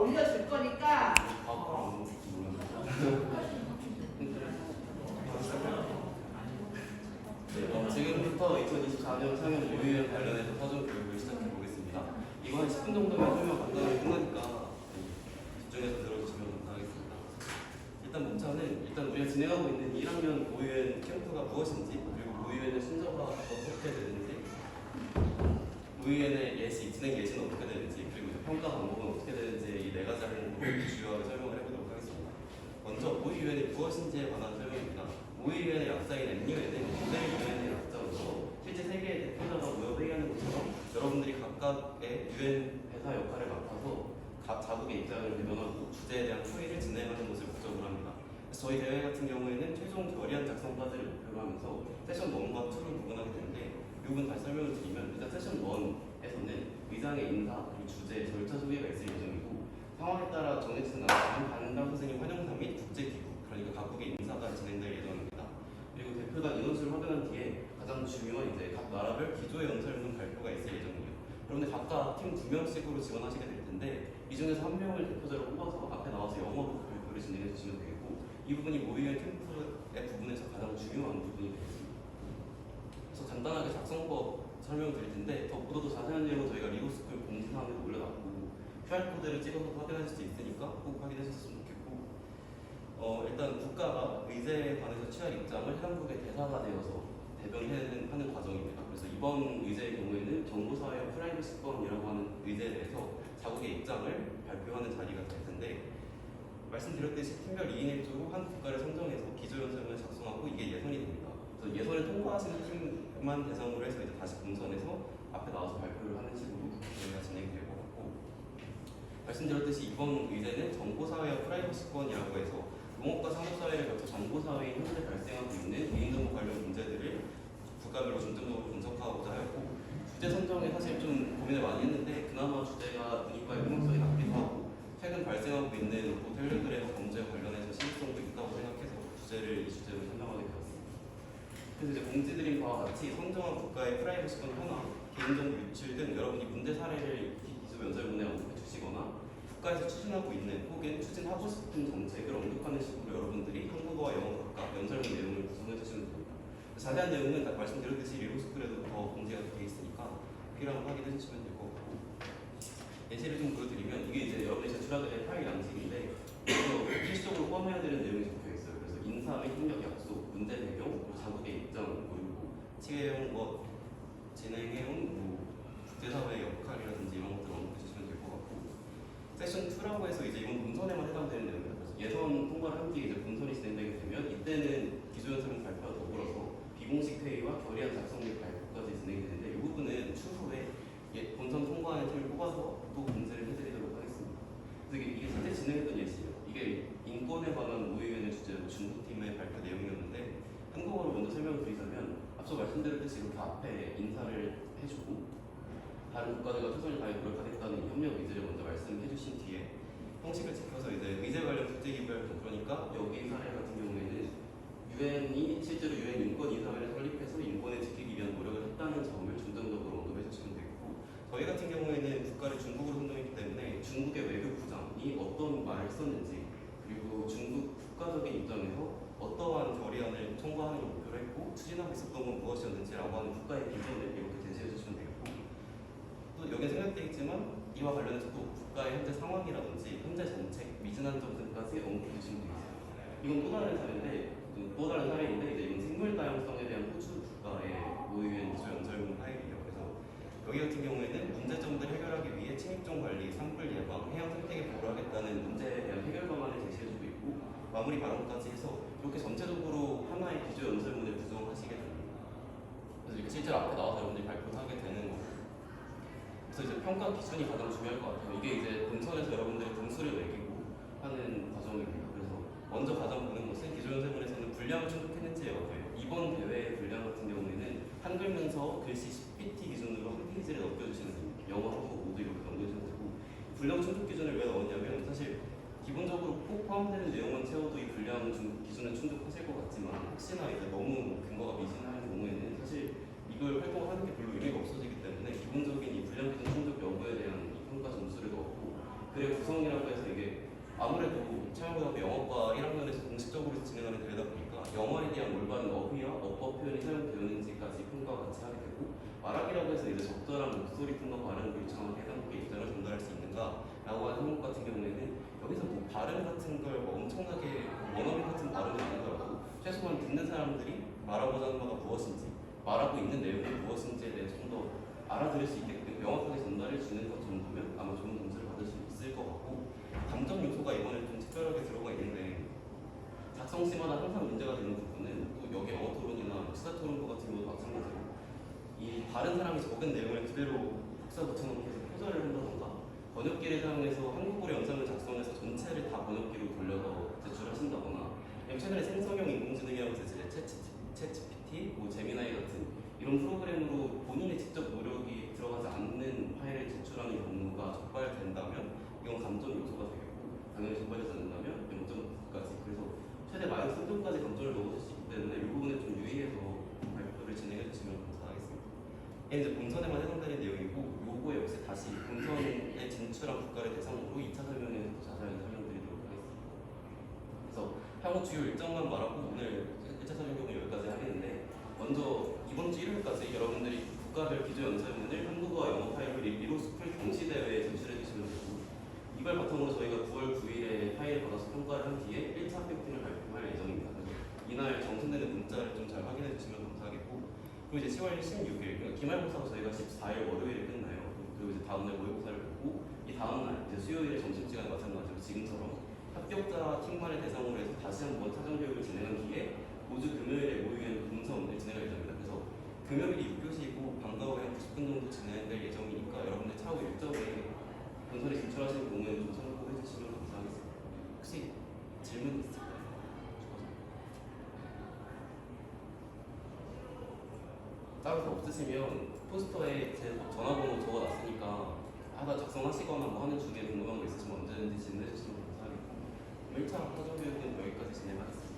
올려줄 거니까. 지금부터 2024년 상영 모의유형 관련해서 사전 교육을 시작해 보겠습니다. 이거 한 10분 정도만 설명 간단하게 끝나니까 집중해서 들어주시면 감사하겠습니다. 일단 목차는 우리가 진행하고 있는 1학년 모의유형 캠프가 무엇인지, 그리고 모의유형의 순서가 어떻게 되는지, 모의유형의 예시, 진행 예시는 어떻게 되는지, 그리고 평가 방법은 어떻게 되는지 이 네 가지 항목으로 주요하게 설명을 해보도록 하겠습니다. 먼저 모의유형이 무엇인지에 관한 설명입니다. 모의유형의 약자인 N유형은 모델 유형의 약자로서 실제 세계의 대표자가 모여 회의하는 것처럼 여러분들이 각각의 유엔 회사 역할을 맡아서 각 자국의 입장을 대변하고 주제에 대한 토의를 진행하는 것을 목적으로 합니다. 그래서 저희 대회 같은 경우에는 최종 결의안 작성까지를 목표로 하면서 세션 1과 2를 구분하게 되는데, 이 부분 다시 설명을 드리면, 일단 세션 1에서는 의장의 인사, 그리고 주제, 절차 소개가 있을 예정이고, 상황에 따라 정해지는 않지만 반담 선생님 환영사 및 국제기구, 그러니까 각국의 인사가 진행될 예정입니다. 그리고 대표단 인원수를 확인한 뒤에 가장 중요한 각 나라별 기조의 연설문 발표가 있을 예정이에요. 여러분들 각각 팀 2명씩으로 지원하시게 될 텐데, 이 중에서 한 명을 대표자로 뽑아서 앞에 나와서 영어로 발표를 진행해 주시면 되겠고, 이 부분이 모의유형 캠프의 부분에서 가장 중요한 부분이 되겠습니다. 그래서 간단하게 작성법 설명을 드릴 텐데, 더보다 더 자세한 내용은 저희가 리고스쿨 공지사항에 올려놨고, QR코드를 찍어서 확인하실 수 있으니까 꼭 확인하셨으면 좋겠고, 일단 국가가 의제에 관해서 취할 입장을 해당국의 대사가 되어서 대변하는 과정입니다. 그래서 이번 의제의 경우에는 정보사회와 프라이버시권이라고 하는 의제에 대해서 자국의 입장을 발표하는 자리가 될 텐데, 말씀드렸듯이 팀별 2인 1조로 한 국가를 선정해서 기조연설문을 작성하고 이게 예선이 됩니다. 그래서 예선을 통과하시는 팀만 대상으로 해서 이제 다시 본선에서 앞에 나와서 발표를 하는 식으로 저희가 진행될 것 같고, 말씀드렸듯이 이번 의제는 정보사회와 프라이버시권이라고 해서 농업과 산업사회를 거쳐 정보사회에 현재 발생하고 있는 개인정보 관련 문제들을 국가별로 중점적으로 분석하고자 하였고, 주제 선정에 사실 좀 고민을 많이 했는데, 그나마 주제가 문이과의 효용성이 낮기도 하고 최근 발생하고 있는 텔레그램 범죄 관련해서 심각성도 있다고 생각해서 이 주제를 선정하게 되었습니다. 그래서 이제 공지드린 바와 같이 선정한 국가의 프라이버시권 현황, 개인정보 유출 등 여러분이 문제 사례를 기조 연설문에 언급해 주시거나 국가에서 추진하고 있는 혹은 추진하고 싶은 정책을 언급하는 식으로 여러분들이 한국어와 영어 각각 연설문 내용을 구성해 주시면 됩니다. 자세한 내용은 말씀드렸듯이 리고스쿨에도 더 공지가 되어 있으니까 필요하면 확인해 주시면 될 것 같고, 예시를 좀 보여드리면, 이게 이제 여러분이 제출하게 될 파일 양식인데, 그래서 필수적으로 포함해야 되는 내용이 적혀 있어요. 그래서 인사 및 협력 약속, 문제 배경, 그리고 자국의 입장, 그리고 취해온 것, 진행해온 국제사회의 역할이라든지 이런 것들을 언급해 주시면 될 것 같고, 세션 2라고 해서 이제 이건 본선에만 해당되는 내용입니다. 그래서 예선 통과를 한 뒤에 이제 본선이 진행되게 되면, 이때는 기조연설문 발표와 더불어서 비공식 회의와 결의안 작성 및 발표까지 진행이 되는데, 이 부분은 추후에 본선 통과하는 팀을 뽑아서 또 공지를 해드리도록 하겠습니다. 그래서 이게 실제 진행했던 예시예요. 이게 인권에 관한 모의위원회 주제로 중국팀의 발표 내용이었는데, 한국어로 먼저 설명을 드리자면, 앞서 말씀드렸듯이 이렇게 앞에 인사를 해주고 다른 국가들과 최선을 다해 노력하겠다는 협력 의지를 먼저 말씀해 주신 뒤에 형식을 지켜서 이제 의제 관련 국제기구활동, 그러니까 여기 사례 같은 경우에는 유엔이 실제로 유엔 인권이사회를 설립해서 인권을 지키기 위한 노력을 했다는 점을 중점적으로 언급해 주시면 되겠고, 저희 같은 경우에는 국가를 중국으로 선정했기 때문에 중국의 외교부장이 어떤 말을 썼는지, 그리고 중국 국가적인 입장에서 어떠한 결의안을 통과하는 걸 목표로 했고 추진하고 있었던 건 무엇이었는지라고 하는 국가의 비전을 이렇게 제시해 주시면 되겠고, 또 여기에 생략되어 있지만 이와 관련해서 또 국가의 현재 상황이라든지 현재 정책, 미진한 점들까지 언급해 주시면 되겠습니다. 이건 또 다른 사례인데 이제 이건 생물 다양성에 대한 호주 국가의 모의위원 기조 연설문 파일이에요. 그래서 여기 같은 경우에는 문제점들을 해결하기 위해 침입종 관리, 산불 예방, 해양 생태계 보호를 하겠다는 문제에 대한 해결 방안을 제시해주고 있고, 마무리 발언까지 해서 이렇게 전체적으로 하나의 기조 연설문을 구성하시게 됩니다. 그래서 이렇게 실제로 앞에 나와서 여러분들이 발표를 하게 되는 거고, 그래서 이제 평가 기준이 가장 중요할 것 같아요. 이게 이제 본선에서 여러분들이 등수를 매기고 하는 과정입니다. 그래서 먼저 가장 보는 것은 기조연설문에서는 분량을 충족했는지의 여부예요. 이번 대회의 분량 같은 경우에는 한글 문서 글씨 10pt 기준으로 한 페이지를 넘겨주시면 됩니다. 영어, 한국어 모두 이렇게 넘겨주시면 되고, 분량 충족 기준을 왜 넣었냐면, 사실 기본적으로 꼭 포함되는 내용만 채워도 이 분량 기준은 충족하실 것 같지만, 혹시나 이제 너무 근거가 미진한 경우에는 사실 이걸 활동하는 게 별로 의미가 없어지기 때문에 기본적인 이 분량 기준 충족 여부에 대한 이 평가 점수를 넣었고, 글의 구성이라고 해서 아무래도 창원고등학교 영어과 1학년에서 공식적으로 진행하는 대회다 보니까 영어에 대한 올바른 어휘와 어법 표현이 사용되었는지까지 평가와 같이 하게 되고, 말하기라고 해서 이제 적절한 목소리 톤과 발음을 정확히 해당국의 입장을 전달할 수 있는가 라고 하는 항목 같은 경우에는 여기서 뭐 발음 같은 걸 뭐 엄청나게 원어민 같은 발음은 아니더라도 최소한 듣는 사람들이 말하고자 하는 바가 무엇인지, 말하고 있는 내용이 무엇인지에 대해서 좀 더 알아들을 수 있게끔 명확하게 전달해 주는 것 정도면 아마 좋은 점수를 받을 수 있을 것 같고, 감정 요소가 이번에 좀 특별하게 들어가 있는데 작성 시마다 항상 문제가 되는 부분은 또 여기 영어 토론이나 시사 토론부 같은 경우도 마찬가지로 이 다른 사람이 적은 내용을 그대로 복사 붙여넣기 해서 표절을 한다던가, 번역기를 사용해서 한국어로 영상을 작성해서 전체를 다 번역기로 돌려서 제출하신다거나, 최근에 생성형 인공지능이라고 해서 이제 챗GPT, 뭐 제미나이 같은 이런 프로그램으로 본인의 직접 노력이 들어가지 않는 파일을 제출하는 경우가 적발된다면 이건 감점 요소가 되겠고, 당연히 적발되지 않는다면 0점까지, 그래서 최대 마이너스 3점까지 감점을 넣어줄 수 있기 때문에 이 부분에 좀 유의해서 발표를 진행해 주시면 감사하겠습니다. 이제 본선에만 해당되는 내용이고, 요거 역시 다시 본선에 진출한 국가를 대상으로 2차 설명회에서 더 자세하게 설명드리도록 하겠습니다. 그래서 향후 주요 일정만 말하고 오늘 1차 설명은 여기까지 하겠는데, 먼저 이번 주 일요일까지 여러분들이 국가별 기조 연설문을 한국어와 영어 파일로 리뷰로 스쿨 경시대회에 제출해 주시면 되고, 이걸 바탕으로 저희가 9월 9일에 파일을 받아서 평가를 한 뒤에 1차 합격팀을 발표할 예정입니다. 그래서 이날 정선되는 문자를 좀 잘 확인해 주시면 감사하겠고, 그리고 이제 10월 16일, 그러니까 기말고사가 저희가 14일 월요일에 끝나요. 그리고 이제 다음날 모의고사를 보고, 이 다음날 이제 수요일에 점심시간에 마찬가지로 지금처럼 합격자 팀만을 대상으로 해서 다시 한번 사전 교육을 진행한 뒤에 모두 금요일에 모의위원 본선을 진행할 예정입니다. 그래서 금요일이 6교시이고 방과 후에 한 90분 정도 진행될 예정이니까 여러분들 차후 일정에 본선에 진출하시는 경우에는 좀 참고해 주시면 감사하겠습니다. 혹시 질문 있을까요? 따라서 없으시면 포스터에 제 전화번호 적어놨으니까 하다 작성하시거나 뭐 하는 중에 궁금한 거 있으시면 언제든지 질문해 주시면 감사하겠고, 1차 사전 교육은 여기까지 진행하겠습니다.